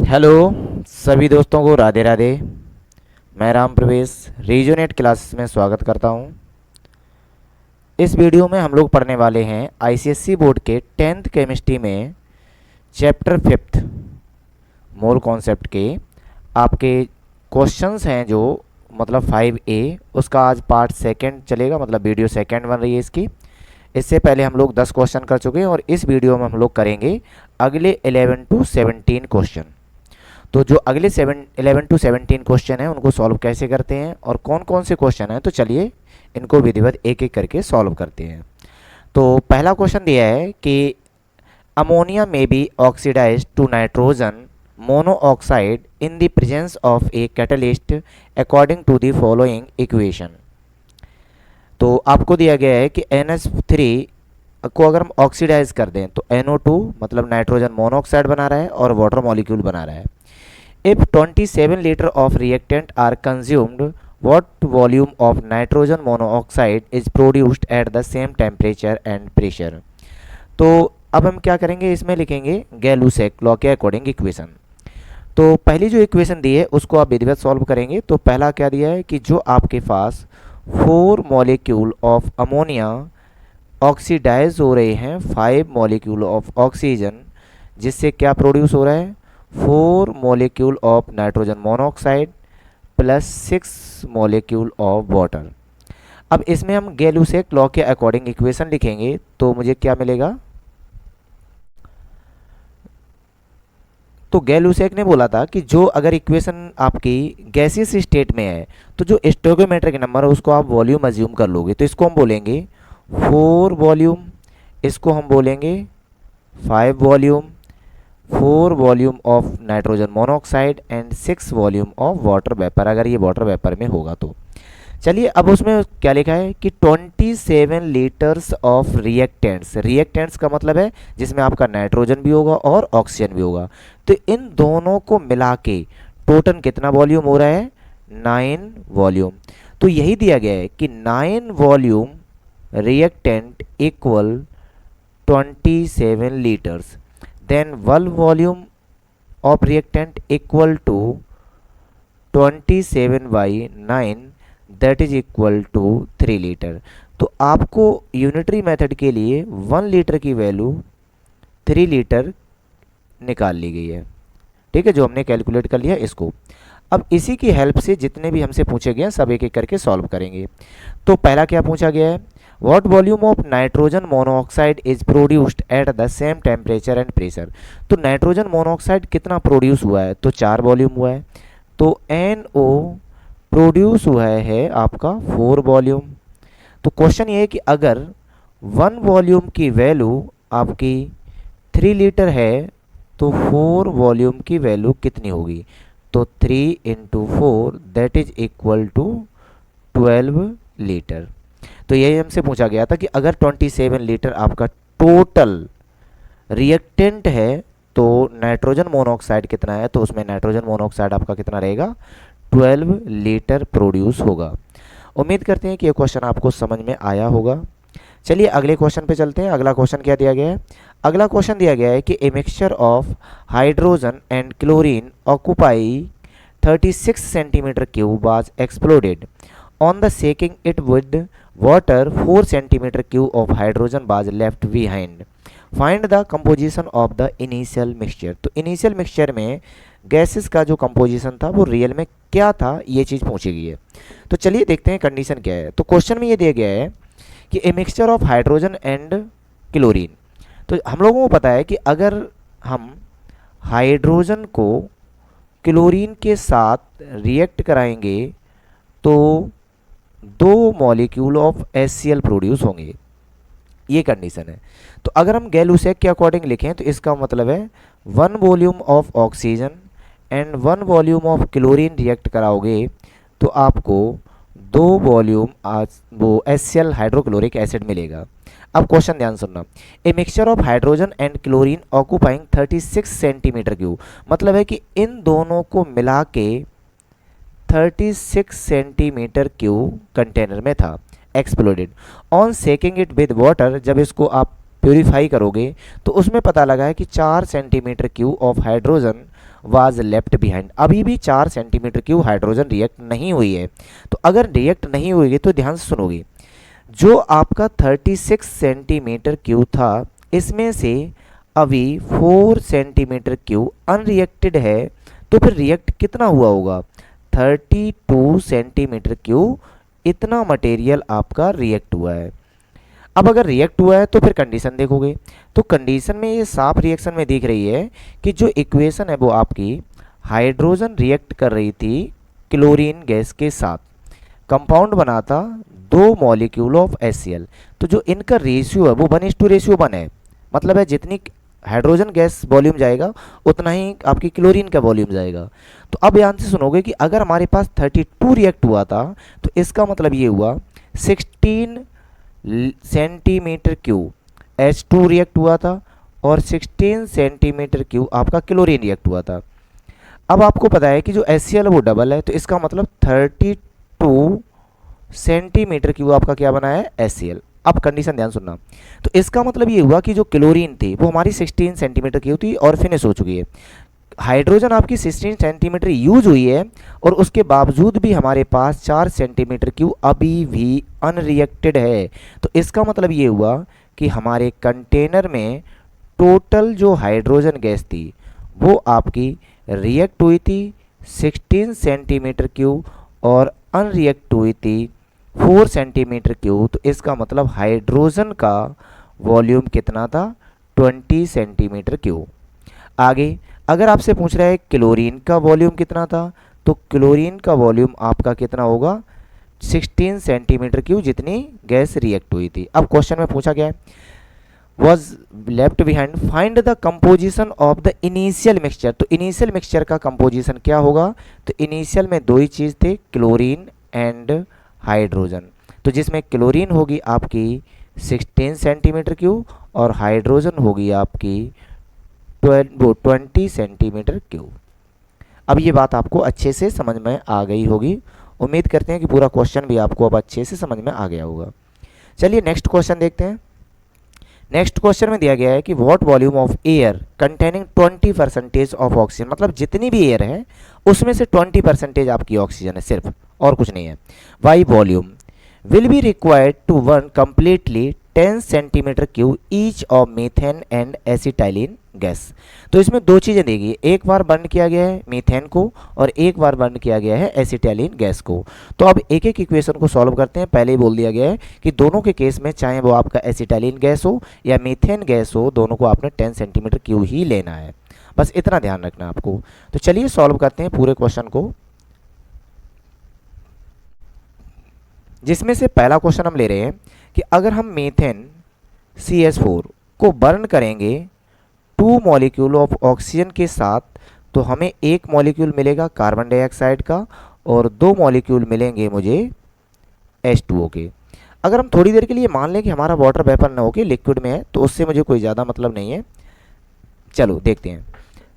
Hello सभी दोस्तों को राधे राधे। मैं राम प्रवेश रीजोनेट क्लासेस में स्वागत करता हूं। इस वीडियो में हम लोग पढ़ने वाले हैं आईसीएसई बोर्ड के 10th केमिस्ट्री में चैप्टर 5th मोल कॉन्सेप्ट के आपके क्वेश्चंस हैं जो मतलब 5A उसका आज पार्ट सेकंड चलेगा, मतलब वीडियो सेकंड बन रही है इसकी। इससे पहले हम लोग 10 क्वेश्चन कर चुके हैं और इस वीडियो में हम लोग करेंगे अगले 11 to 17 क्वेश्चन। तो जो अगले 11 to 17 क्वेश्चन हैं उनको सॉल्व कैसे करते हैं और कौन कौन से क्वेश्चन हैं, तो चलिए इनको विधिवत एक एक करके सॉल्व करते हैं। तो पहला क्वेश्चन दिया है कि अमोनिया में be oxidize to nitrogen monoxide in the presence of a catalyst according to the following equation. तो आपको दिया गया है कि NH3 को अगर हम ऑक्सीडाइज कर दें तो NO2 मतलब नाइट्रोजन मोनोऑक्साइड बना रहा है और वाटर मॉलिक्यूल बना रहा है। If 27 liter of reactant are consumed, what volume of nitrogen monoxide is produced at the same temperature and pressure? तो अब हम क्या करेंगे, इसमें लिखेंगे गैलुसेक लॉ के अकॉर्डिंग इक्वेशन। तो पहली जो इक्वेशन दी है उसको आप विधिवत सॉल्व करेंगे। तो पहला क्या दिया है कि जो आपके पास 4 मॉलिक्यूल ऑफ अमोनिया ऑक्सीडाइज हो रहे हैं 5 मॉलिक्यूल ऑफ ऑक्सीजन, जिससे क्या प्रोड्यूस हो रहा है 4 molecule of nitrogen monoxide plus 6 molecule of water. अब इसमें हम गैलुसेक लॉ के अकॉर्डिंग इक्वेशन लिखेंगे तो मुझे क्या मिलेगा, तो गैलुसेक ने बोला था कि जो अगर इक्वेशन आपकी गैसियस स्टेट में है तो जो स्टोइकोमेट्रिक नंबर है उसको आप वॉल्यूम अज्यूम कर लोगे। तो इसको हम बोलेंगे 4 वॉल्यूम, इसको हम बोलेंगे 5 volume, 4 volume of nitrogen monoxide and 6 volume of water vapour, अगर ये वाटर वेपर में होगा तो। चलिए अब उसमें क्या लिखा है कि 27 लीटर्स ऑफ रिएक्टेंट्स, रिएक्टेंट्स का मतलब है जिसमें आपका नाइट्रोजन भी होगा और ऑक्सीजन भी होगा। तो इन दोनों को मिला के टोटल कितना वॉल्यूम हो रहा है 9 वॉल्यूम। तो यही दिया गया है कि 9 volume reactant equal 27 litres, then 1 volume of reactant equal to 27 by 9 that is equal to 3 litre. तो आपको यूनिटरी मेथड के लिए 1 लीटर की वैल्यू 3 लीटर निकाल ली गई है, ठीक है, जो हमने कैलकुलेट कर लिया इसको। अब इसी की हेल्प से जितने भी हमसे पूछे गए हैं सब एक एक करके सॉल्व करेंगे। तो पहला क्या पूछा गया है, What volume of nitrogen monoxide is produced at the same temperature and pressure? तो नाइट्रोजन मोनोऑक्साइड कितना प्रोड्यूस हुआ है, तो 4 वॉल्यूम हुआ है। तो NO प्रोड्यूस हुआ है आपका 4 वॉल्यूम। तो क्वेश्चन ये है कि अगर 1 वॉल्यूम की वैल्यू आपकी 3 लीटर है तो 4 वॉल्यूम की वैल्यू कितनी होगी, तो 3 × 4 that is equal to 12 litre. तो यही हमसे पूछा गया था कि अगर 27 लीटर आपका टोटल रिएक्टेंट है तो नाइट्रोजन मोनोऑक्साइड कितना है, तो उसमें नाइट्रोजन मोनोऑक्साइड आपका कितना रहेगा 12 लीटर प्रोड्यूस होगा। उम्मीद करते हैं कि ये क्वेश्चन आपको समझ में आया होगा। चलिए अगले क्वेश्चन पे चलते हैं। अगला क्वेश्चन क्या दिया गया है, अगला क्वेश्चन दिया गया है कि a mixture of hydrogen and chlorine occupy 36 centimetre cube was exploded on the shaking it with water 4 centimeter cube of hydrogen was left behind. Find the composition of the initial mixture। तो initial mixture में gases का जो composition था वो real में क्या था, ये चीज़ पूछी गई है। तो चलिए देखते हैं कंडीशन क्या है। तो क्वेश्चन में ये दिया गया है कि a mixture of hydrogen and chlorine. तो हम लोगों को पता है कि अगर हम हाइड्रोजन को क्लोरीन के साथ रिएक्ट कराएंगे तो 2 मॉलिक्यूल ऑफ HCl प्रोड्यूस होंगे, ये कंडीशन है। तो अगर हम गैलुसेक के अकॉर्डिंग लिखें तो इसका मतलब है 1 volume of oxygen and 1 volume of chlorine react कराओगे तो आपको 2 वॉल्यूम वो HCl हाइड्रोक्लोरिक एसिड मिलेगा। अब क्वेश्चन ध्यान सुनना, a mixture of hydrogen and chlorine occupying 36 centimetre cube, मतलब है कि इन दोनों को मिला के 36 सेंटीमीटर क्यूब कंटेनर में था, exploded on shaking it with water. जब इसको आप प्योरीफाई करोगे तो उसमें पता लगा है कि 4 centimetre cube of hydrogen was left behind, अभी भी 4 सेंटीमीटर क्यूब हाइड्रोजन रिएक्ट नहीं हुई है। तो अगर रिएक्ट नहीं हुई तो ध्यान से सुनोगे, जो आपका 36 सेंटीमीटर क्यूब था इसमें से अभी 4 सेंटीमीटर क्यूब अनरिएक्टेड है, तो फिर रिएक्ट कितना हुआ होगा? 32 सेंटीमीटर क्यूब इतना मटेरियल आपका रिएक्ट हुआ है। अब अगर रिएक्ट हुआ है तो फिर कंडीशन देखोगे, तो कंडीशन में ये साफ रिएक्शन में दिख रही है कि जो इक्वेशन है वो आपकी हाइड्रोजन रिएक्ट कर रही थी क्लोरीन गैस के साथ, कंपाउंड बना था 2 मॉलिक्यूल ऑफ HCl। तो जो इनका रेशियो है वो 1:1 है, मतलब है जितनी हाइड्रोजन गैस वॉल्यूम जाएगा उतना ही आपकी क्लोरीन का वॉल्यूम जाएगा। तो अब ध्यान से सुनोगे कि अगर हमारे पास 32 रिएक्ट हुआ था तो इसका मतलब ये हुआ 16 सेंटीमीटर क्यूब H2 रिएक्ट हुआ था और 16 सेंटीमीटर क्यूब आपका क्लोरीन रिएक्ट हुआ था। अब आपको पता है कि जो HCl वो डबल है, तो इसका मतलब 32 सेंटीमीटर क्यूब आपका क्या बना है? HCl। अब कंडीशन ध्यान सुनना, तो इसका मतलब ये हुआ कि जो क्लोरीन थी वो हमारी 16 सेंटीमीटर क्यूब थी और फिनिश हो चुकी है। हाइड्रोजन आपकी 16 सेंटीमीटर यूज हुई है और उसके बावजूद भी हमारे पास 4 सेंटीमीटर क्यूब अभी भी अनरिएक्टेड है। तो इसका मतलब ये हुआ कि हमारे कंटेनर में टोटल जो हाइड्रोजन गैस थी वो आपकी रिएक्ट हुई थी 16 सेंटीमीटर क्यूब और अनरिएक्ट हुई थी 4 सेंटीमीटर क्यूब। तो इसका मतलब हाइड्रोजन का वॉल्यूम कितना था? 20 सेंटीमीटर क्यूब। आगे अगर आपसे पूछ रहा है क्लोरीन का वॉल्यूम कितना था, तो क्लोरीन का वॉल्यूम आपका कितना होगा? 16 सेंटीमीटर क्यूब जितनी गैस रिएक्ट हुई थी। अब क्वेश्चन में पूछा गया है was left behind, find the composition of the initial mixture. तो इनिशियल मिक्सचर का कंपोजिशन क्या होगा? तो इनिशियल में 2 ही चीज़ थे, क्लोरीन एंड हाइड्रोजन। तो जिसमें क्लोरीन होगी आपकी 16 सेंटीमीटर क्यूब और हाइड्रोजन होगी आपकी 20 सेंटीमीटर क्यूब। अब ये बात आपको अच्छे से समझ में आ गई होगी। उम्मीद करते हैं कि पूरा क्वेश्चन भी आपको अब अच्छे से समझ में आ गया होगा। चलिए नेक्स्ट क्वेश्चन देखते हैं। नेक्स्ट क्वेश्चन में दिया गया है कि what volume of air containing 20% of oxygen, मतलब जितनी भी एयर है उसमें से 20% आपकी ऑक्सीजन है सिर्फ, और कुछ नहीं है। Why volume will be required to burn completely 10 centimetre cube each of methane and acetylene gas. तो इसमें 2 चीज़ें देगी, एक बार बर्न किया गया है मीथेन को और एक बार बर्न किया गया है एसिटाइलिन गैस को। तो अब एक एक इक्वेशन को सॉल्व करते हैं। पहले ही बोल दिया गया है कि दोनों के केस में चाहे वो आपका एसिटाइलिन गैस हो या मीथेन गैस हो, दोनों को आपने 10 सेंटीमीटर क्यूब ही लेना है, बस इतना ध्यान रखना है आपको। तो चलिए सॉल्व करते हैं पूरे क्वेश्चन को, जिसमें से पहला क्वेश्चन हम ले रहे हैं कि अगर हम मीथेन CH4 को बर्न करेंगे 2 मॉलिक्यूल ऑफ ऑक्सीजन के साथ, तो हमें 1 मॉलिक्यूल मिलेगा कार्बन डाइऑक्साइड का और 2 मॉलिक्यूल मिलेंगे मुझे H2O के। अगर हम थोड़ी देर के लिए मान लें कि हमारा वाटर वेपर न होके लिक्विड में है, तो उससे मुझे कोई ज़्यादा मतलब नहीं है। चलो देखते हैं।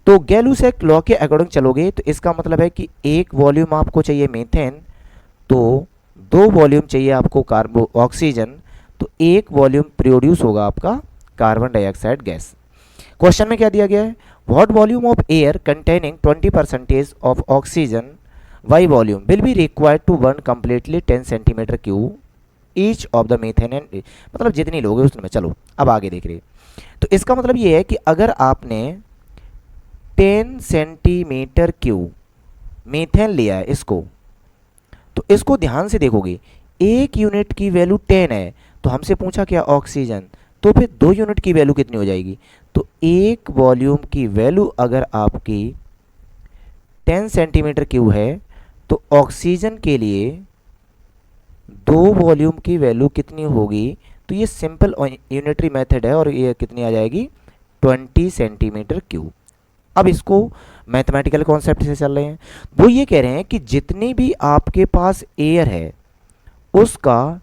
तो गैलुसेक लॉ के अकॉर्डिंग चलोगे तो इसका मतलब है कि 1 वॉल्यूम आपको चाहिए मीथेन, तो 2 वॉल्यूम चाहिए आपको ऑक्सीजन, तो 1 वॉल्यूम प्रोड्यूस होगा आपका कार्बन डाइऑक्साइड गैस। क्वेश्चन में क्या दिया गया है? What volume of air containing 20% of oxygen why volume will be required to burn completely 10 centimetre cube each of the methane and, मतलब जितनी लोगे उसमें। चलो अब आगे देख रहे। तो इसका मतलब ये है कि अगर आपने 10 सेंटीमीटर क्यूब मीथेन लिया है इसको, तो इसको ध्यान से देखोगे, 1 यूनिट की वैल्यू 10 है, तो हमसे पूछा क्या? ऑक्सीजन, तो फिर 2 यूनिट की वैल्यू कितनी हो जाएगी? तो 1 वॉल्यूम की वैल्यू अगर आपकी 10 सेंटीमीटर क्यूब है, तो ऑक्सीजन के लिए 2 वॉल्यूम की वैल्यू कितनी होगी? तो ये सिंपल यूनिटरी मेथड है और ये कितनी आ जाएगी? 20 सेंटीमीटर क्यूब। अब इसको मैथमेटिकल कॉन्सेप्ट से चल रहे हैं, वो ये कह रहे हैं कि जितनी भी आपके पास एयर है उसका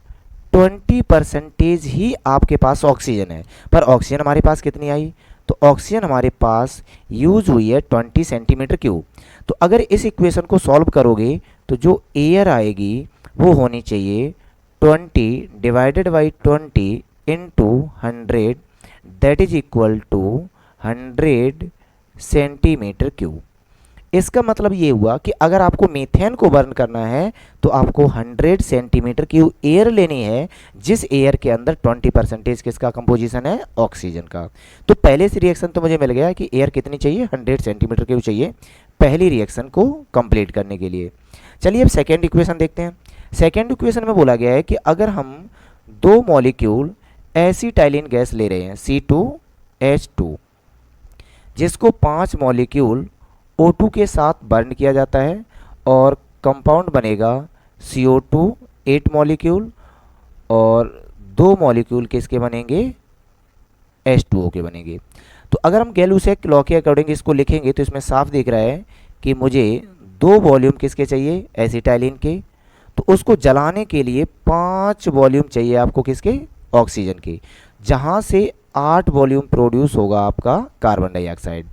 20% ही आपके पास ऑक्सीजन है। पर ऑक्सीजन हमारे पास कितनी आई? तो ऑक्सीजन हमारे पास यूज हुई है 20 सेंटीमीटर क्यूब। तो अगर इस इक्वेशन को सॉल्व करोगे तो जो एयर आएगी वो होनी चाहिए 20 divided by 20 into 100, that is equal to 100 centimetre cube. इसका मतलब ये हुआ कि अगर आपको मीथेन को बर्न करना है तो आपको 100 सेंटीमीटर क्यूब एयर लेनी है, जिस एयर के अंदर 20% किसका कंपोजिशन है, ऑक्सीजन का। तो पहले से रिएक्शन तो मुझे मिल गया कि एयर कितनी चाहिए, 100 सेंटीमीटर क्यूब चाहिए पहली रिएक्शन को कंप्लीट करने के लिए। चलिए अब सेकेंड इक्वेशन देखते हैं। सेकेंड इक्वेशन में बोला गया है कि अगर हम दो मॉलिक्यूल एसिटाइलिन गैस ले रहे हैं C2H2, जिसको 5 मॉलिक्यूल O2 के साथ बर्न किया जाता है और कंपाउंड बनेगा CO2 8 मॉलिक्यूल और 2 मॉलिक्यूल किसके बनेंगे, H2O के बनेंगे। तो अगर हम गैलूसेक लॉ के अकॉर्डिंग इसको लिखेंगे तो इसमें साफ दिख रहा है कि मुझे 2 वॉल्यूम किसके चाहिए, एसिटाइलिन के। तो उसको जलाने के लिए 5 वॉल्यूम चाहिए आपको किसके, ऑक्सीजन के, जहाँ से 8 वॉल्यूम प्रोड्यूस होगा आपका कार्बन डाइऑक्साइड।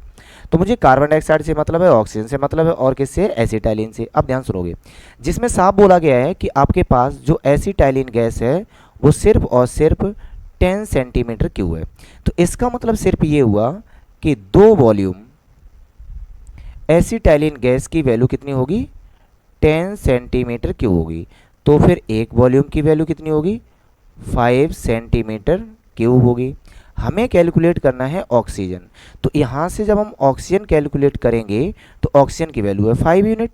तो मुझे कार्बन डाइऑक्साइड से मतलब है, ऑक्सीजन से मतलब है, और किससे, एसिटाइलिन से। अब ध्यान सुनोगे, जिसमें साफ बोला गया है कि आपके पास जो एसिटाइलिन गैस है वो सिर्फ और सिर्फ 10 सेंटीमीटर क्यूब है। तो इसका मतलब सिर्फ ये हुआ कि 2 वॉल्यूम एसिटाइलिन गैस की वैल्यू कितनी होगी, 10 सेंटीमीटर क्यूब होगी। तो फिर एक वॉल्यूम की वैल्यू कितनी होगी, 5 सेंटीमीटर क्यूब होगी। हमें कैलकुलेट करना है ऑक्सीजन। तो यहाँ से जब हम ऑक्सीजन कैलकुलेट करेंगे तो ऑक्सीजन की वैल्यू है 5 यूनिट।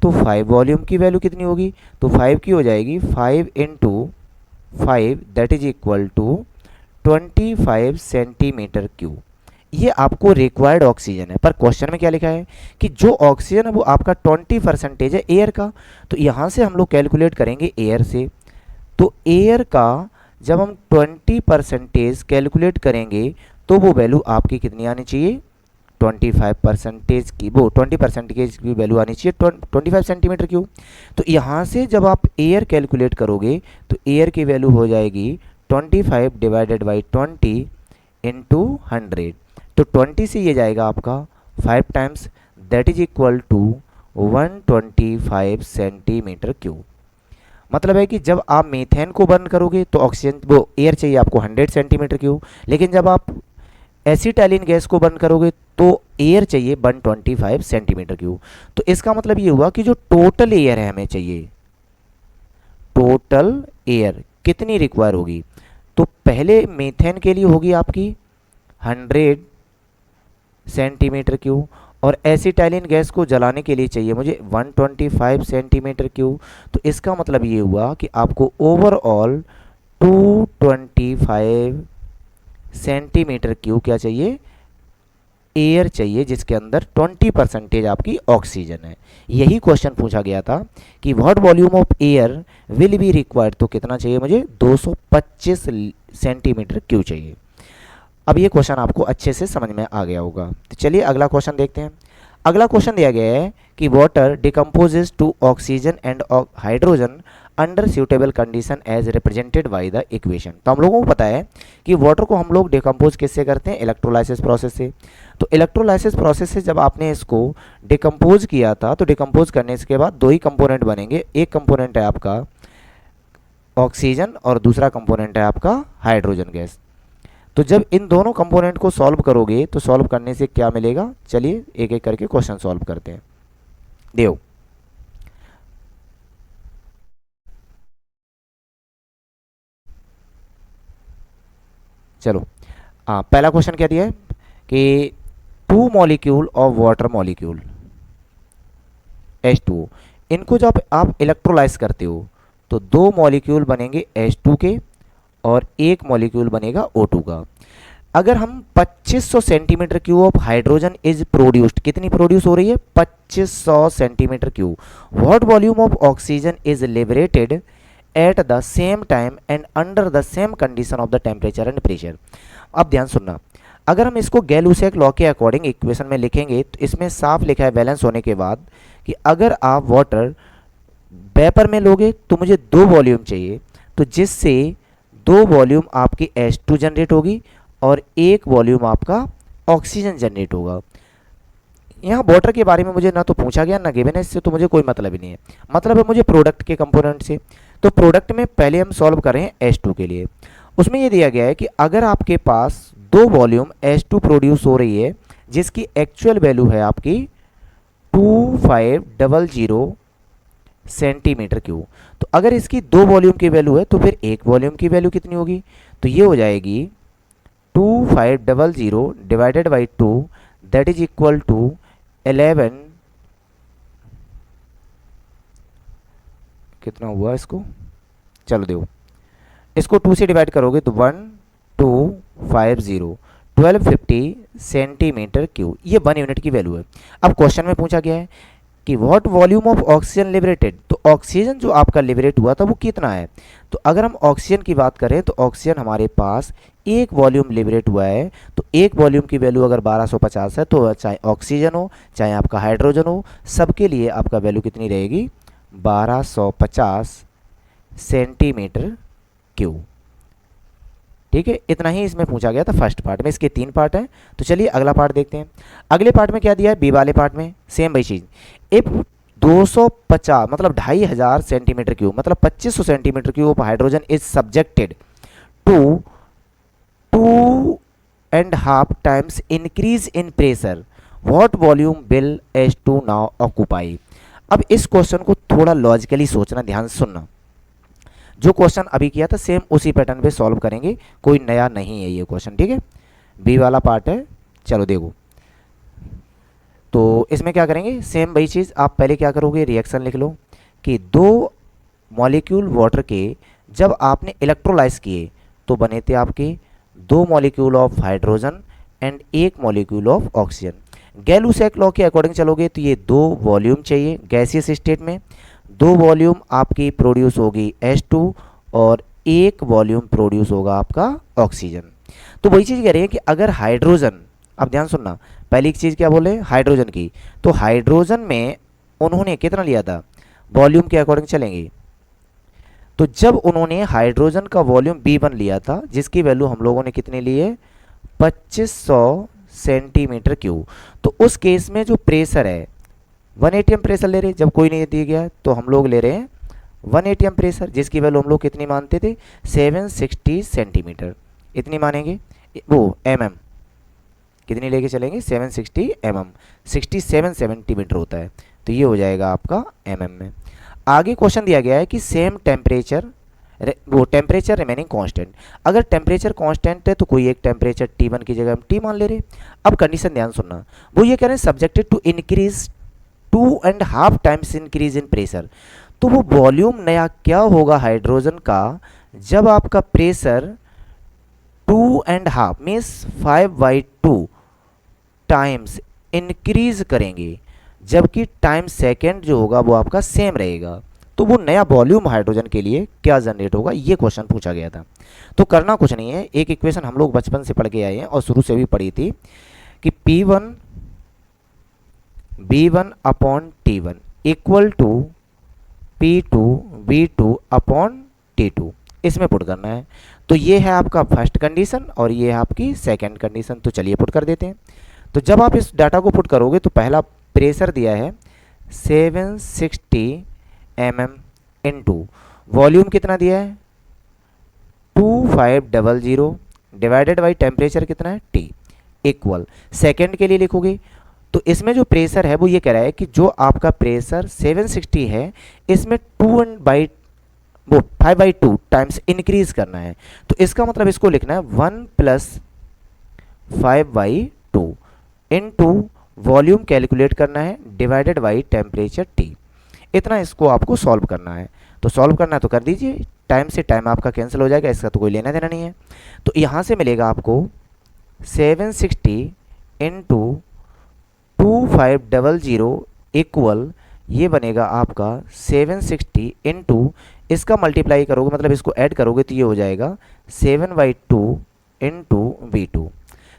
तो 5 वॉल्यूम की वैल्यू कितनी होगी, तो 5 की हो जाएगी 5 into 5 that is equal to 25 centimetre cube. ये आपको रिक्वायर्ड ऑक्सीजन है, पर क्वेश्चन में क्या लिखा है कि जो ऑक्सीजन है वो आपका 20% है एयर का। तो यहाँ से हम लोग कैलकुलेट करेंगे एयर से। तो एयर का जब हम 20% कैलकुलेट करेंगे तो वो वैल्यू आपकी कितनी आनी चाहिए, 25% की, वो 20% की वैल्यू आनी चाहिए 25 सेंटीमीटर क्यूब। तो यहाँ से जब आप एयर कैलकुलेट करोगे तो एयर की वैल्यू हो जाएगी 25 डिवाइडेड बाई 20 इंटू 100। तो 20 से ये जाएगा आपका 5 times, that is equal to 125 centimetre cube. मतलब है कि जब आप मीथेन को बर्न करोगे तो ऑक्सीजन, वो एयर चाहिए आपको 100 सेंटीमीटर क्यूब, लेकिन जब आप एसिटाइलिन गैस को बर्न करोगे तो एयर चाहिए 125 सेंटीमीटर क्यूब। तो इसका मतलब ये हुआ कि जो टोटल एयर है हमें चाहिए, टोटल एयर कितनी रिक्वायर होगी, तो पहले मीथेन के लिए होगी आपकी 100 सेंटीमीटर क्यूब और एसिटाइलिन गैस को जलाने के लिए चाहिए मुझे 125 सेंटीमीटर क्यूब। तो इसका मतलब ये हुआ कि आपको ओवरऑल 225 सेंटीमीटर क्यूब क्या चाहिए, एयर चाहिए, जिसके अंदर 20% आपकी ऑक्सीजन है। यही क्वेश्चन पूछा गया था कि what volume of air will be required, तो कितना चाहिए मुझे, 225 सेंटीमीटर क्यूब चाहिए। अब ये क्वेश्चन आपको अच्छे से समझ में आ गया होगा। तो चलिए अगला क्वेश्चन देखते हैं। अगला क्वेश्चन दिया गया है कि water decomposes to oxygen and hydrogen under suitable condition as represented by the equation. तो हम लोगों को पता है कि वाटर को हम लोग डिकम्पोज किससे करते हैं, इलेक्ट्रोलाइसिस प्रोसेस से। तो इलेक्ट्रोलाइसिस प्रोसेस से जब आपने इसको डिकम्पोज किया था तो डिकम्पोज करने के बाद 2 ही कंपोनेंट बनेंगे। एक कंपोनेंट है आपका ऑक्सीजन और दूसरा कंपोनेंट है आपका हाइड्रोजन गैस। तो जब इन दोनों कंपोनेंट को सॉल्व करोगे तो सॉल्व करने से क्या मिलेगा, चलिए एक एक करके क्वेश्चन सॉल्व करते हैं। देखो चलो, पहला क्वेश्चन क्या दिया है कि 2 molecule of water molecule H2O, इनको जब आप इलेक्ट्रोलाइज करते हो तो 2 मॉलिक्यूल बनेंगे H2 के और 1 मॉलिक्यूल बनेगा O2 का। अगर हम 2500 centimetre cube of hydrogen is produced, कितनी प्रोड्यूस हो रही है, 2500 centimetre cube. What volume of oxygen is liberated at the same time and under the same condition of the temperature and pressure. अब ध्यान सुनना, अगर हम इसको गैलूसेक लॉ के अकॉर्डिंग इक्वेशन में लिखेंगे तो इसमें साफ लिखा है बैलेंस होने के बाद कि अगर आप वाटर वेपर में लोगे तो मुझे 2 वॉल्यूम चाहिए, तो जिससे 2 वॉल्यूम आपकी H2 जनरेट होगी और 1 वॉल्यूम आपका ऑक्सीजन जनरेट होगा। यहाँ वाटर के बारे में मुझे ना तो पूछा गया ना गिवन है, इससे तो मुझे कोई मतलब ही नहीं है। मतलब है मुझे प्रोडक्ट के कंपोनेंट से। तो प्रोडक्ट में पहले हम सॉल्व कर रहे हैं H2 के लिए। उसमें ये दिया गया है कि अगर आपके पास 2 वॉल्यूम H2 प्रोड्यूस हो रही है जिसकी एक्चुअल वैल्यू है आपकी 2500 सेंटीमीटर क्यूब। तो अगर इसकी 2 वॉल्यूम की वैल्यू है तो फिर एक वॉल्यूम की वैल्यू कितनी होगी, तो ये हो जाएगी 2500 divided by 2, that is equal to 11, कितना हुआ इसको, चलो देखो, इसको 2 से डिवाइड करोगे तो 1250 1250 सेंटीमीटर क्यूब, ये 1 यूनिट की वैल्यू है। अब क्वेश्चन में पूछा गया है कि what volume of oxygen liberated, तो ऑक्सीजन जो आपका लिबरेट हुआ था वो कितना है। तो अगर हम ऑक्सीजन की बात करें तो ऑक्सीजन हमारे पास एक वॉल्यूम लिबरेट हुआ है, तो एक वॉल्यूम की वैल्यू अगर 1250 है तो चाहे ऑक्सीजन हो चाहे आपका हाइड्रोजन हो, सबके लिए आपका वैल्यू कितनी रहेगी, 1250 सेंटीमीटर क्यूब। ठीक है, इतना ही इसमें पूछा गया था फर्स्ट पार्ट में। इसके 3 पार्ट हैं, तो चलिए अगला पार्ट देखते हैं। अगले पार्ट में क्या दिया है, बी वाले पार्ट में सेम वही चीज, इफ 250 मतलब 2500 सेंटीमीटर क्यूब मतलब 2500 centimetre cube of hydrogen is subjected to 2.5 times increase in pressure, what volume will H2 now occupy. अब इस क्वेश्चन को थोड़ा लॉजिकली सोचना, ध्यान से सुनना। जो क्वेश्चन अभी किया था सेम उसी पैटर्न पे सॉल्व करेंगे, कोई नया नहीं है ये क्वेश्चन। ठीक है, बी वाला पार्ट है, चलो देखो। तो इसमें क्या करेंगे, सेम वही चीज़। आप पहले क्या करोगे, रिएक्शन लिख लो कि 2 मॉलिक्यूल वाटर के जब आपने इलेक्ट्रोलाइज किए तो बने थे आपके 2 molecule of hydrogen and 1 molecule of oxygen. Gay Lussac law के अकॉर्डिंग चलोगे तो ये 2 वॉल्यूम चाहिए गैसियस स्टेट में, 2 वॉल्यूम आपकी प्रोड्यूस होगी H2 और 1 वॉल्यूम प्रोड्यूस होगा आपका ऑक्सीजन। तो वही चीज़ कह रहे हैं कि अगर हाइड्रोजन, अब ध्यान सुनना, पहली एक चीज़ क्या बोले हाइड्रोजन की, तो हाइड्रोजन में उन्होंने कितना लिया था, वॉल्यूम के अकॉर्डिंग चलेंगे। तो जब उन्होंने हाइड्रोजन का वॉल्यूम B1 लिया था जिसकी वैल्यू हम लोगों ने कितनी ली है, 2500 सेंटीमीटर क्यूब, तो उस केस में जो प्रेशर है 1 atm प्रेशर ले रहे, जब कोई नहीं दिया गया तो हम लोग ले रहे हैं 1 atm प्रेशर, जिसकी वैल्यू हम लोग कितनी मानते थे, 760 सेंटीमीटर, इतनी मानेंगे, वो mm कितनी लेके चलेंगे, 760 mm, 67 सेंटीमीटर होता है, तो ये हो जाएगा आपका mm में। आगे क्वेश्चन दिया गया है कि सेम टेम्परेचर, वो टेम्परेचर रिमेनिंग कांस्टेंट, अगर टेम्परेचर कांस्टेंट है तो कोई एक टेम्परेचर T1 की जगह हम T मान ले रहे। अब कंडीशन ध्यान सुनना, वो ये कह रहे हैं subjected to increase 2.5 times increase in pressure. तो वो वॉल्यूम नया क्या होगा हाइड्रोजन का, जब आपका प्रेशर 2.5 मीन्स 5/2 टाइम्स इंक्रीज करेंगे, जबकि टाइम सेकेंड जो होगा वो आपका सेम रहेगा, तो वो नया वॉल्यूम हाइड्रोजन के लिए क्या जनरेट होगा, ये क्वेश्चन पूछा गया था। तो करना कुछ नहीं है, एक इक्वेशन हम लोग बचपन से पढ़ के आए हैं और शुरू से भी पढ़ी थी कि P1 B1 upon T1 equal to P2 V2 upon T2, इसमें पुट करना है। तो ये है आपका फर्स्ट कंडीशन और ये है आपकी सेकंड कंडीशन। तो चलिए पुट कर देते हैं। तो जब आप इस डाटा को पुट करोगे तो पहला प्रेशर दिया है 760 mm इनटू वॉल्यूम कितना दिया है 2500 डिवाइडेड बाई टेम्परेचर कितना है T इक्वल, सेकेंड के लिए लिखोगे तो इसमें जो प्रेशर है वो ये कह रहा है कि जो आपका प्रेशर 760 है इसमें 5/2 टाइम्स इंक्रीज करना है। तो इसका मतलब इसको लिखना है 1 + 5/2 इनटू वॉल्यूम कैलकुलेट करना है डिवाइडेड बाई टेम्परेचर T। इतना इसको आपको सॉल्व करना है। तो सॉल्व करना है तो कर दीजिए, टाइम से टाइम आपका कैंसिल हो जाएगा, इसका तो कोई लेना देना नहीं है। तो यहाँ से मिलेगा आपको 760 इंटू 2500 इक्वल, ये बनेगा आपका 760 इंटू, इसका मल्टीप्लाई करोगे मतलब इसको ऐड करोगे तो ये हो जाएगा 7/2 इंटू V2।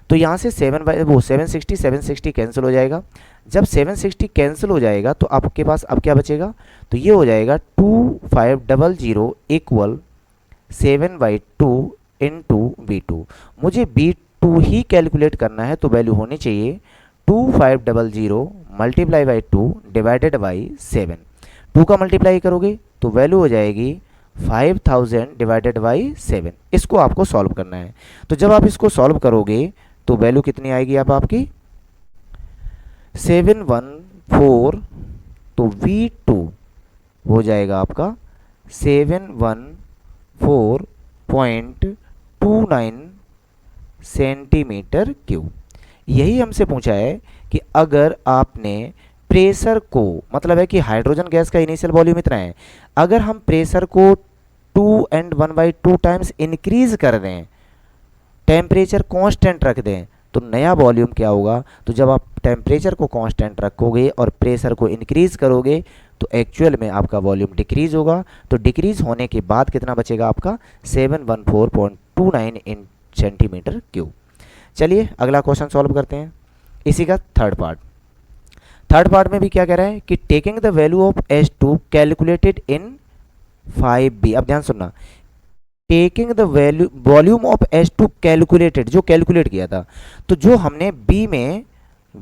तो यहाँ से 760 कैंसिल हो जाएगा। जब 760 कैंसिल हो जाएगा तो आपके पास अब क्या बचेगा, तो ये हो जाएगा 2500 इक्वल 7/2 इंटू V2। मुझे V2 ही कैलकुलेट करना है तो वैल्यू होनी चाहिए 2500 मल्टीप्लाई बाई 2 डिवाइडेड बाई 7। 2 का मल्टीप्लाई करोगे तो वैल्यू हो जाएगी 5000 डिवाइडेड बाई 7। इसको आपको सॉल्व करना है। तो जब आप इसको सॉल्व करोगे तो वैल्यू कितनी आएगी अब आपकी 4, तो V2 हो जाएगा आपका 714.29 सेंटीमीटर क्यूब। यही हमसे पूछा है कि अगर आपने प्रेशर को, मतलब है कि हाइड्रोजन गैस का इनिशियल वॉल्यूम इतना है, अगर हम प्रेशर को 2 and 1/2 टाइम्स इंक्रीज कर दें, टेम्परेचर कांस्टेंट रख दें, तो नया वॉल्यूम क्या होगा। तो जब आप टेम्परेचर को कांस्टेंट रखोगे और प्रेशर को इंक्रीज करोगे तो एक्चुअल में आपका वॉल्यूम डिक्रीज होगा। तो डिक्रीज होने के बाद कितना बचेगा आपका 714.29 इन सेंटीमीटर क्यूब। चलिए अगला क्वेश्चन सॉल्व करते हैं, इसी का थर्ड पार्ट। थर्ड पार्ट में भी क्या कह रहा है कि taking the value of H2 calculated in 5B। अब ध्यान सुनना, taking the value volume of H2 calculated, जो कैलकुलेट किया था, तो जो हमने B में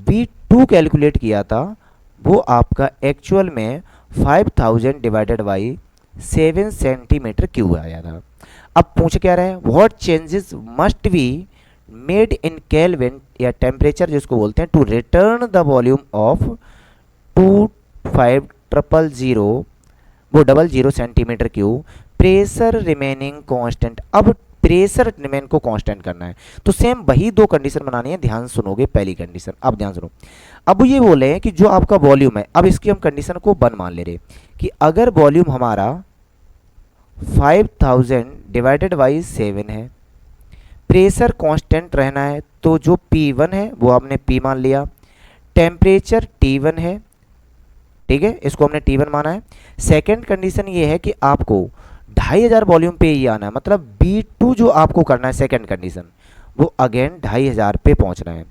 V2 कैलकुलेट किया था वो आपका एक्चुअल में 5000 डिवाइडेड बाई 7 सेंटीमीटर क्यूब आया था। अब पूछ क्या रहा है, what changes must be made in kelvin या टेम्परेचर जिसको बोलते हैं, to return the volume of 2500 centimetre cube pressure remaining constant. अब प्रेशर रिमेन को कांस्टेंट करना है, तो सेम वही दो कंडीशन बनानी है। ध्यान सुनोगे पहली कंडीशन, अब ध्यान सुनो। अब ये बोले हैं कि जो आपका वॉल्यूम है, अब इसकी हम कंडीशन को 1 मान ले रहे कि अगर वॉल्यूम हमारा 5000 डिवाइडेड बाई 7 है, प्रेशर कांस्टेंट रहना है, तो जो P1 है वो आपने P मान लिया, टेम्परेचर T1 है, ठीक है, इसको हमने T1 माना है। सेकंड कंडीशन ये है कि आपको 2500 वॉल्यूम पे ही आना है, मतलब B2 जो आपको करना है सेकंड कंडीशन, वो अगेन 2500 पे पहुंचना है।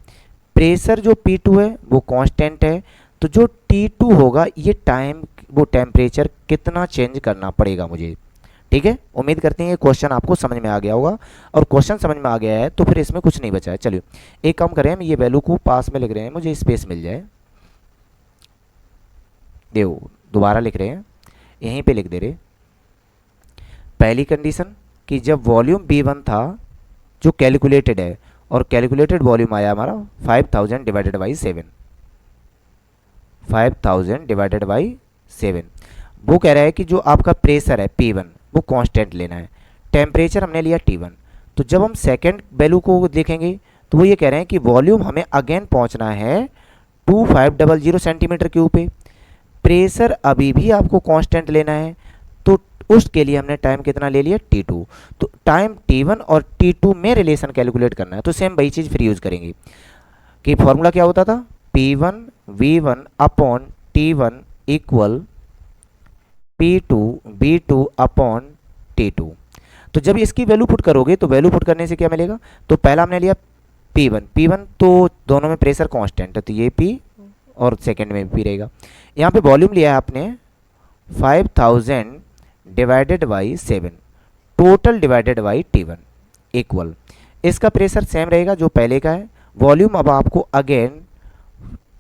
प्रेशर जो P2 है वो कांस्टेंट है, तो जो T2 होगा ये टाइम, वो टेम्परेचर कितना चेंज करना पड़ेगा मुझे। ठीक है, उम्मीद करते हैं ये क्वेश्चन आपको समझ में आ गया होगा, और क्वेश्चन समझ में आ गया है तो फिर इसमें कुछ नहीं बचा है। चलिए एक काम करें, हम ये वैल्यू को पास में लिख रहे हैं, मुझे स्पेस मिल जाए। देखो दोबारा लिख रहे हैं, यहीं पे लिख दे रहे। पहली कंडीशन कि जब वॉल्यूम B1 था जो कैलकुलेटेड है, और कैलकुलेटेड वॉल्यूम आया हमारा 5000 डिवाइडेड बाई 7, 5000 डिवाइडेड बाई 7। वो कह रहा है कि जो आपका प्रेशर है P1 वो कांस्टेंट लेना है, टेम्परेचर हमने लिया T1। तो जब हम सेकंड वैल्यू को देखेंगे तो वो ये कह रहे हैं कि वॉल्यूम हमें अगेन पहुंचना है 2500 सेंटीमीटर क्यूब पे, प्रेशर अभी भी आपको कांस्टेंट लेना है, तो उसके लिए हमने टाइम कितना ले लिया T2। तो टाइम T1 और T2 में रिलेशन कैलकुलेट करना है, तो सेम वही चीज़ फिर यूज़ करेंगे कि फॉर्मूला क्या होता था, P1 V1 upon T1 equal P2 V2 upon T2। तो जब इसकी वैल्यू पुट करोगे तो वैल्यू पुट करने से क्या मिलेगा, तो पहला हमने लिया P1 तो दोनों में प्रेशर कांस्टेंट है, तो ये P और सेकंड में P रहेगा। यहाँ पे वॉल्यूम लिया है आपने 5000 divided by 7, total divided by T1 equal, इसका प्रेशर सेम रहेगा जो पहले का है, वॉल्यूम अब आपको अगेन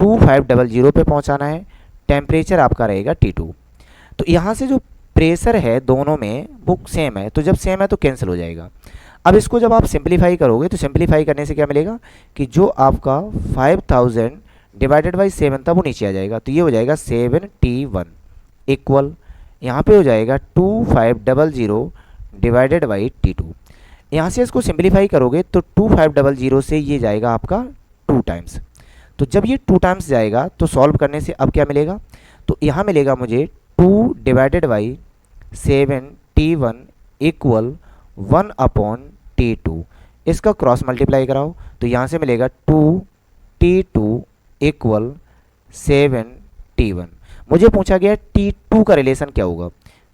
2500 पे पहुंचाना है, टेम्परेचर आपका रहेगा T2। तो यहाँ से जो प्रेशर है दोनों में वो सेम है, तो जब सेम है तो कैंसिल हो जाएगा। अब इसको जब आप सिंप्लीफाई करोगे तो सिंप्लीफाई करने से क्या मिलेगा कि जो आपका 5000 डिवाइडेड बाई 7 था वो नीचे आ जाएगा, तो ये हो जाएगा 7T1 इक्वल, यहाँ पे हो जाएगा 2500 डिवाइडेड बाई T2। यहाँ से इसको सिंप्लीफाई करोगे तो 2500 से ये जाएगा आपका 2 टाइम्स, तो जब ये 2 टाइम्स जाएगा तो सॉल्व करने से अब क्या मिलेगा, तो यहाँ मिलेगा मुझे 2 divided by 7T1 equal 1 upon T2। इसका क्रॉस मल्टीप्लाई कराओ तो यहाँ से मिलेगा 2T2 इक्वल 7T1। मुझे पूछा गया T2 का रिलेशन क्या होगा,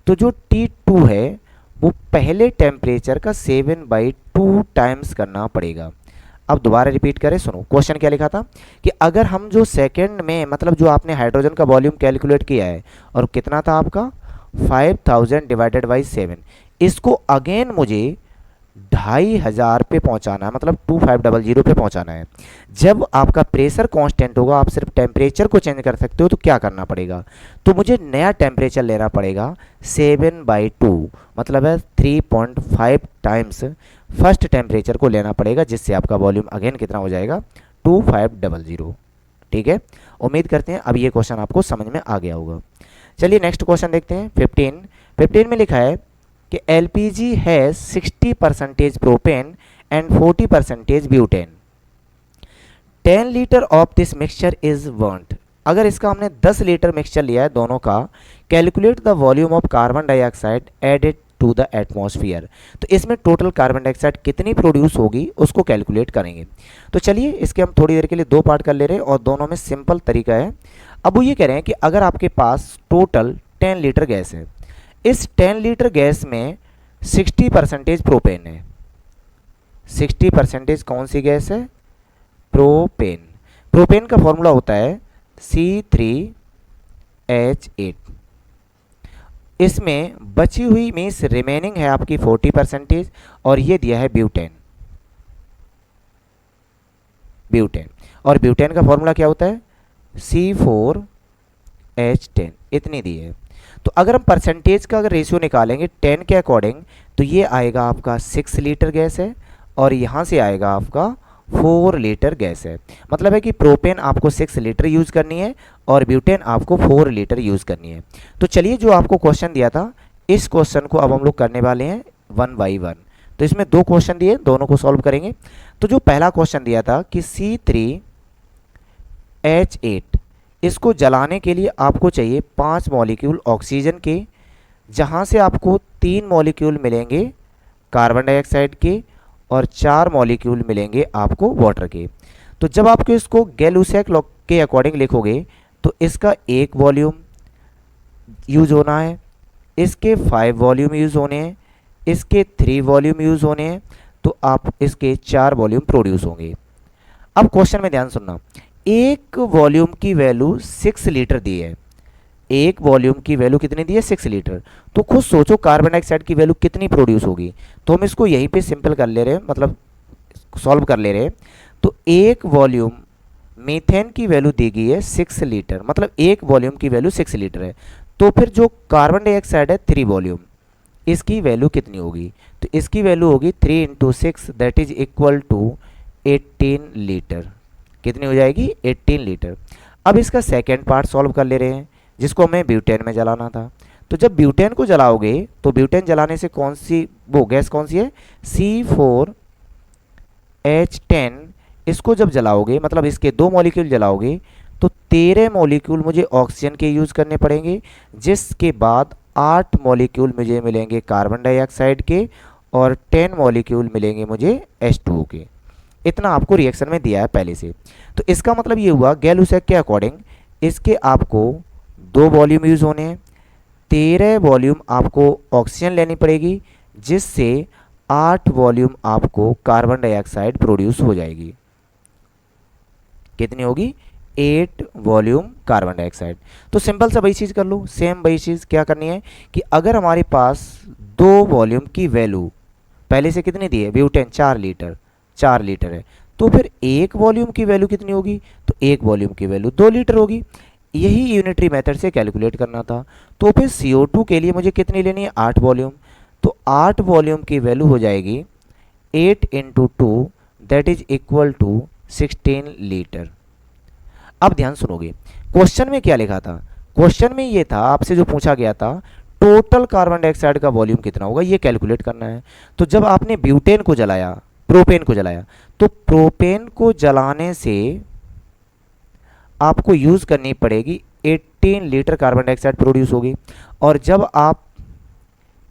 तो जो T2 है वो पहले टेम्परेचर का 7/2 टाइम्स करना पड़ेगा। अब दोबारा रिपीट करें, सुनो क्वेश्चन क्या लिखा था कि अगर हम जो सेकंड में, मतलब जो आपने हाइड्रोजन का वॉल्यूम कैलकुलेट किया है और कितना था आपका 5000 डिवाइडेड बाई 7, इसको अगेन मुझे 2500 पे पहुंचाना है, मतलब 2500 पे पहुंचाना है। जब आपका प्रेशर कांस्टेंट होगा, आप सिर्फ टेम्परेचर को चेंज कर सकते हो, तो क्या करना पड़ेगा, तो मुझे नया टेम्परेचर लेना पड़ेगा 7/2, मतलब है 3.5 टाइम्स फर्स्ट टेम्परेचर को लेना पड़ेगा, जिससे आपका वॉल्यूम अगेन कितना हो जाएगा 2500। ठीक है, उम्मीद करते हैं अब ये क्वेश्चन आपको समझ में आ गया होगा। चलिए नेक्स्ट क्वेश्चन देखते हैं। 15 में लिखा है कि LPG has 60% propane and 40% butane, 10 litre of this mixture is burned. अगर इसका हमने 10 लीटर मिक्सचर लिया है दोनों का, calculate the volume of carbon dioxide added to the atmosphere. तो इसमें टोटल कार्बन डाइऑक्साइड कितनी प्रोड्यूस होगी उसको कैलकुलेट करेंगे। तो चलिए इसके हम थोड़ी देर के लिए दो पार्ट कर ले रहे हैं और दोनों में सिंपल तरीका है। अब वो ये कह रहे हैं कि अगर आपके पास टोटल 10 लीटर गैस है, इस 10 लीटर गैस में 60% प्रोपेन है। 60% कौन सी गैस है? प्रोपेन। प्रोपेन का फॉर्मूला होता है C3H8। इसमें बची हुई मीन्स रिमेनिंग है आपकी 40% और ये दिया है ब्यूटेन। ब्यूटेन और ब्यूटेन का फॉर्मूला क्या होता है? C4H10। इतनी दी है। तो अगर हम परसेंटेज का अगर रेशियो निकालेंगे 10 के अकॉर्डिंग, तो ये आएगा आपका 6 लीटर गैस है और यहाँ से आएगा आपका 4 लीटर गैस है। मतलब है कि प्रोपेन आपको 6 लीटर यूज़ करनी है और ब्यूटेन आपको 4 लीटर यूज़ करनी है। तो चलिए जो आपको क्वेश्चन दिया था, इस क्वेश्चन को अब हम लोग करने वाले हैं 1 बाई 1। तो इसमें दो क्वेश्चन दिए, दोनों को सॉल्व करेंगे। तो जो पहला क्वेश्चन दिया था कि C3H8, इसको जलाने के लिए आपको चाहिए 5 मॉलिक्यूल ऑक्सीजन के, जहाँ से आपको 3 मॉलिक्यूल मिलेंगे कार्बन डाइऑक्साइड के और 4 मॉलिक्यूल मिलेंगे आपको वाटर के। तो जब आपको इसको गैलुसैक लॉ के अकॉर्डिंग लिखोगे तो इसका 1 वॉल्यूम यूज़ होना है, इसके 5 वॉल्यूम यूज़ होने हैं, इसके 3 वॉल्यूम यूज़ होने हैं, तो आप इसके 4 वॉल्यूम प्रोड्यूस होंगे। अब क्वेश्चन में ध्यान सुनना, एक वॉल्यूम की वैल्यू 6 लीटर दी है। एक वॉल्यूम की वैल्यू कितनी दी है? 6 लीटर। तो खुद सोचो कार्बन डाइऑक्साइड की वैल्यू कितनी प्रोड्यूस होगी। तो हम इसको यहीं पे सिंपल कर ले रहे हैं, मतलब सॉल्व कर ले रहे हैं। तो एक वॉल्यूम मीथेन की वैल्यू दी गई है 6 लीटर, मतलब एक वॉल्यूम की वैल्यू 6 लीटर है। तो फिर जो कार्बन डाइऑक्साइड है 3 वॉल्यूम, इसकी वैल्यू कितनी होगी? तो इसकी वैल्यू होगी 3 × 6 that is equal to 18 litre. कितनी हो जाएगी? 18 लीटर। अब इसका सेकेंड पार्ट सॉल्व कर ले रहे हैं, जिसको हमें ब्यूटेन में जलाना था। तो जब ब्यूटेन को जलाओगे तो ब्यूटेन जलाने से कौन सी वो गैस कौन सी है? C4H10। इसको जब जलाओगे मतलब इसके 2 मॉलिक्यूल जलाओगे तो 13 मॉलिक्यूल मुझे ऑक्सीजन के यूज़ करने पड़ेंगे, जिसके बाद 8 मॉलिक्यूल मुझे मिलेंगे कार्बन डाइऑक्साइड के और 10 मॉलिक्यूल मिलेंगे मुझे H2O के। इतना आपको रिएक्शन में दिया है पहले से। तो इसका मतलब ये हुआ गैलुसैक के अकॉर्डिंग इसके आपको 2 वॉल्यूम यूज़ होने हैं, 13 वॉल्यूम आपको ऑक्सीजन लेनी पड़ेगी, जिससे 8 वॉल्यूम आपको कार्बन डाइऑक्साइड प्रोड्यूस हो जाएगी। कितनी होगी? 8 वॉल्यूम कार्बन डाइऑक्साइड। तो सिंपल सा वही चीज़ कर लो, सेम वही चीज़ क्या करनी है कि अगर हमारे पास 2 वॉल्यूम की वैल्यू पहले से कितनी दी है? ब्यूटेन 4 लीटर, 4 लीटर है, तो फिर एक वॉल्यूम की वैल्यू कितनी होगी? तो एक वॉल्यूम की वैल्यू 2 लीटर होगी। यही यूनिटरी मेथड से कैलकुलेट करना था। तो फिर CO2 के लिए मुझे कितनी लेनी है? 8 वॉल्यूम। तो 8 वॉल्यूम की वैल्यू हो जाएगी 8 × 2 that is equal to 16 litre. अब ध्यान सुनोगे, क्वेश्चन में क्या लिखा था? क्वेश्चन में ये था, आपसे जो पूछा गया था, टोटल कार्बन डाइऑक्साइड का वॉल्यूम कितना होगा ये कैलकुलेट करना है। तो जब आपने ब्यूटेन को जलाया, प्रोपेन को जलाया, तो प्रोपेन को जलाने से आपको यूज़ करनी पड़ेगी 18 लीटर कार्बन डाइऑक्साइड प्रोड्यूस होगी, और जब आप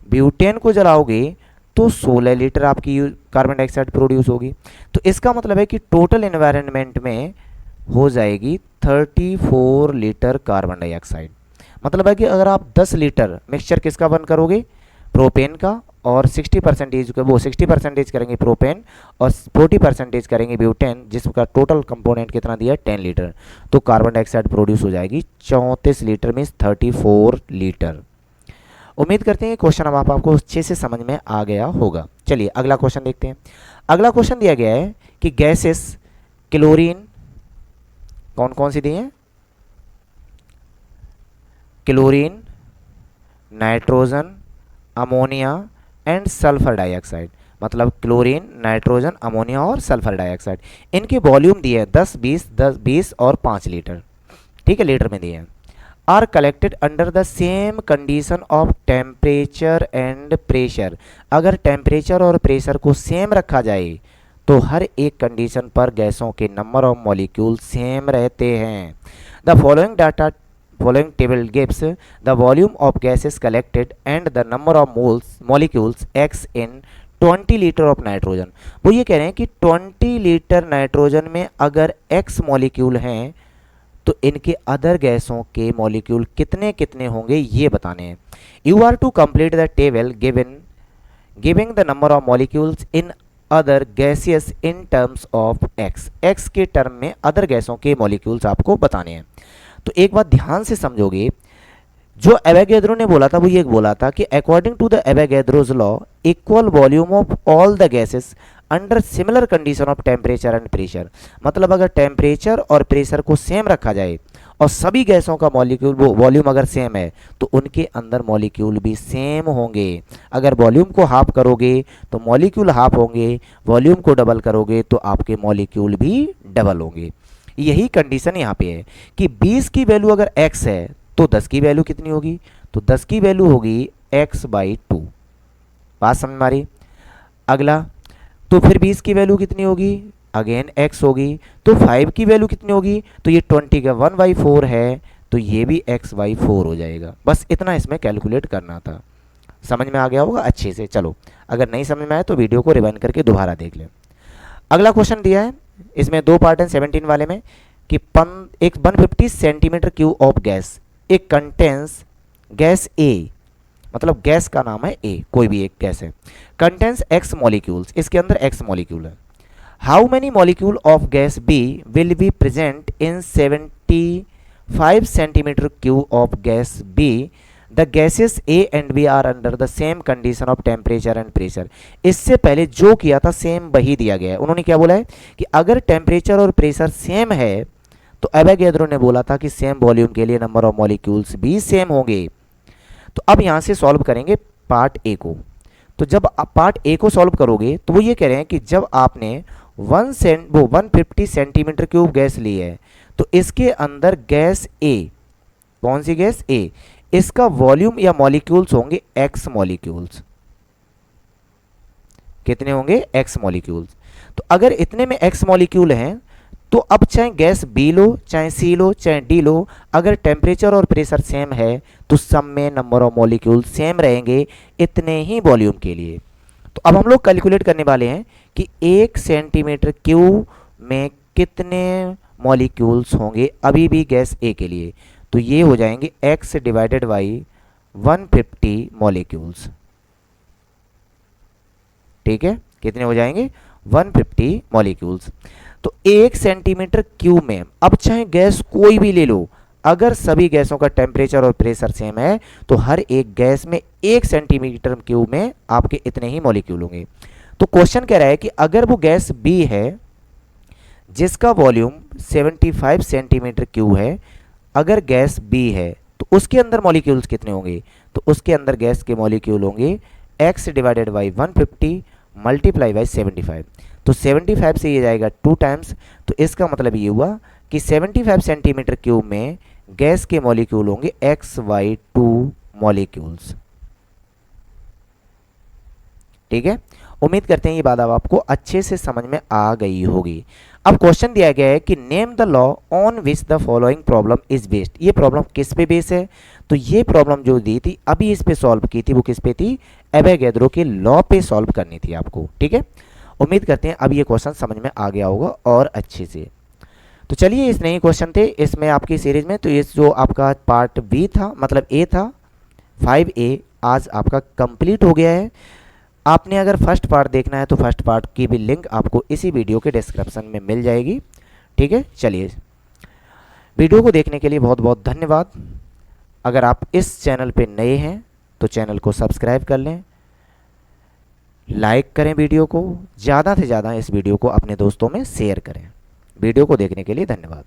ब्यूटेन को जलाओगे तो 16 लीटर आपकी कार्बन डाइऑक्साइड प्रोड्यूस होगी। तो इसका मतलब है कि टोटल एनवायरनमेंट में हो जाएगी 34 लीटर कार्बन डाइऑक्साइड। मतलब है कि अगर आप 10 लीटर मिक्सचर किसका बर्न करोगे? प्रोपेन का, और 60% करेंगे प्रोपेन और 40% करेंगे ब्यूटेन, जिसका टोटल कंपोनेंट कितना दिया है? 10 लीटर। तो कार्बन डाइऑक्साइड प्रोड्यूस हो जाएगी 34 लीटर मीन्स 34 लीटर। उम्मीद करते हैं क्वेश्चन अब आपको अच्छे से समझ में आ गया होगा। चलिए अगला क्वेश्चन देखते हैं। अगला क्वेश्चन दिया गया है कि गैसेस क्लोरीन कौन कौन सी दी हैं? Chlorine, nitrogen, ammonia and sulphur dioxide. मतलब क्लोरीन, नाइट्रोजन, अमोनिया और सल्फर डाइऑक्साइड। इनके वॉल्यूम दिए हैं 10, 20, 10, 20 और 5 लीटर, ठीक है, लीटर में दिए हैं। Are collected under the same condition of temperature and pressure. अगर टेम्परेचर और प्रेशर को सेम रखा जाए तो हर एक कंडीशन पर गैसों के नंबर ऑफ मॉलिक्यूल सेम रहते हैं। The following table gives the volume of gases collected and the number of molecules x in 20 litre of nitrogen. वो ये कह रहे हैं कि 20 लीटर नाइट्रोजन में अगर x मॉलिक्यूल हैं तो इनके अदर गैसों के मॉलिक्यूल कितने कितने होंगे ये बताने हैं। You are to complete the table giving the number of molecules in other gaseous in terms of x के टर्म में अदर गैसों के मॉलिक्यूल्स आपको बताने हैं। तो एक बात ध्यान से समझोगे, जो एवोगैड्रो ने बोला था वो ये बोला था कि according to the Avogadro's law equal volume of all the gases under similar condition of temperature and pressure. मतलब अगर टेम्परेचर और प्रेशर को सेम रखा जाए और सभी गैसों का मॉलिक्यूल वॉल्यूम अगर सेम है तो उनके अंदर मॉलिक्यूल भी सेम होंगे। अगर वॉल्यूम को हाफ करोगे तो मॉलिक्यूल हाफ होंगे, वॉल्यूम को डबल करोगे तो आपके मॉलिक्यूल भी डबल होंगे। यही कंडीशन यहाँ पे है कि 20 की वैल्यू अगर x है तो 10 की वैल्यू कितनी होगी, तो 10 की वैल्यू होगी x/2। बात समझ में आ रही। अगला, तो फिर 20 की वैल्यू कितनी होगी, अगेन x होगी। तो 5 की वैल्यू कितनी होगी, तो ये 20 का 1/4 है तो ये भी x/4 हो जाएगा। बस इतना इसमें कैलकुलेट करना था। समझ में आ गया होगा अच्छे से। चलो, अगर नहीं समझ में आए तो वीडियो को रिवाइंड करके दोबारा देख लें। अगला क्वेश्चन दिया है, इसमें 2 पार्ट हैं 17 वाले में कि एक 150 सेंटीमीटर क्यूब ऑफ गैस एक कंटेंस गैस ए, मतलब गैस का नाम है ए, कोई भी एक गैस है, कंटेंस x मॉलिक्यूल्स, इसके अंदर x मॉलिक्यूल है। How many molecule of gas B will be present in 75 centimetre cube of gas B. The gases A and B are under the same condition of temperature and pressure. इससे पहले जो किया था same वही दिया गया है। उन्होंने क्या बोला है कि अगर टेम्परेचर और प्रेशर सेम है तो एवोगैड्रो ने बोला था कि सेम वॉल्यूम के लिए नंबर ऑफ मॉलिक्यूल्स भी सेम होंगे। तो अब यहां से सॉल्व करेंगे पार्ट ए को। तो जब आप पार्ट ए को सॉल्व करोगे तो वो ये कह रहे हैं कि जब आपने 150 सेंटीमीटर क्यूब गैस ली है तो इसके अंदर गैस ए, कौन सी गैस ए, इसका वॉल्यूम या मॉलिक्यूल्स होंगे x मॉलिक्यूल्स। कितने होंगे, x मॉलिक्यूल्स। तो अगर इतने में x मॉलिक्यूल हैं तो अब चाहे गैस बी लो, चाहे सी लो, चाहे डी लो, अगर टेम्परेचर और प्रेशर सेम है तो सब में नंबर ऑफ मॉलिक्यूल सेम रहेंगे इतने ही वॉल्यूम के लिए। तो अब हम लोग कैलकुलेट करने वाले हैं कि 1 सेंटीमीटर क्यूब में कितने मॉलिक्यूल्स होंगे अभी भी गैस ए के लिए। तो ये हो जाएंगे x डिवाइडेड बाई 150 मॉलिक्यूल्स। ठीक है, कितने हो जाएंगे, 150 मॉलिक्यूल्स। तो 1 सेंटीमीटर क्यूब में अब चाहे गैस कोई भी ले लो, अगर सभी गैसों का टेम्परेचर और प्रेशर सेम है तो हर एक गैस में 1 सेंटीमीटर क्यूब में आपके इतने ही मॉलिक्यूल होंगे। तो क्वेश्चन कह रहा है कि अगर वो गैस बी है जिसका वॉल्यूम 75 सेंटीमीटर क्यूब है, अगर गैस बी है तो उसके अंदर मॉलिक्यूल्स कितने होंगे, तो उसके अंदर गैस के मॉलिक्यूल होंगे x divided by 150 multiply by 75। तो 75 से ये जाएगा 2 टाइम्स। तो इसका मतलब ये हुआ कि 75 सेंटीमीटर क्यूब में गैस के मॉलिक्यूल होंगे x/2 मॉलिक्यूल्स। ठीक है, उम्मीद करते हैं ये बात अब आपको अच्छे से समझ में आ गई होगी। अब क्वेश्चन दिया गया है कि name the law on which the following problem is based. ये प्रॉब्लम किस पे बेस है, तो ये प्रॉब्लम जो दी थी अभी इस पे सॉल्व की थी वो किस पे थी, एवोगैड्रो के लॉ पे सॉल्व करनी थी आपको। ठीक है, उम्मीद करते हैं अब ये क्वेश्चन समझ में आ गया होगा और अच्छे से। तो चलिए, इस नए क्वेश्चन थे इसमें आपकी सीरीज में। तो ये जो आपका पार्ट बी था, मतलब ए था 5A, आज आपका कंप्लीट हो गया है। आपने अगर फर्स्ट पार्ट देखना है तो फर्स्ट पार्ट की भी लिंक आपको इसी वीडियो के डिस्क्रिप्शन में मिल जाएगी। ठीक है, चलिए, वीडियो को देखने के लिए बहुत बहुत धन्यवाद। अगर आप इस चैनल पे नए हैं तो चैनल को सब्सक्राइब कर लें, लाइक करें, वीडियो को ज़्यादा से ज़्यादा इस वीडियो को अपने दोस्तों में शेयर करें। वीडियो को देखने के लिए धन्यवाद।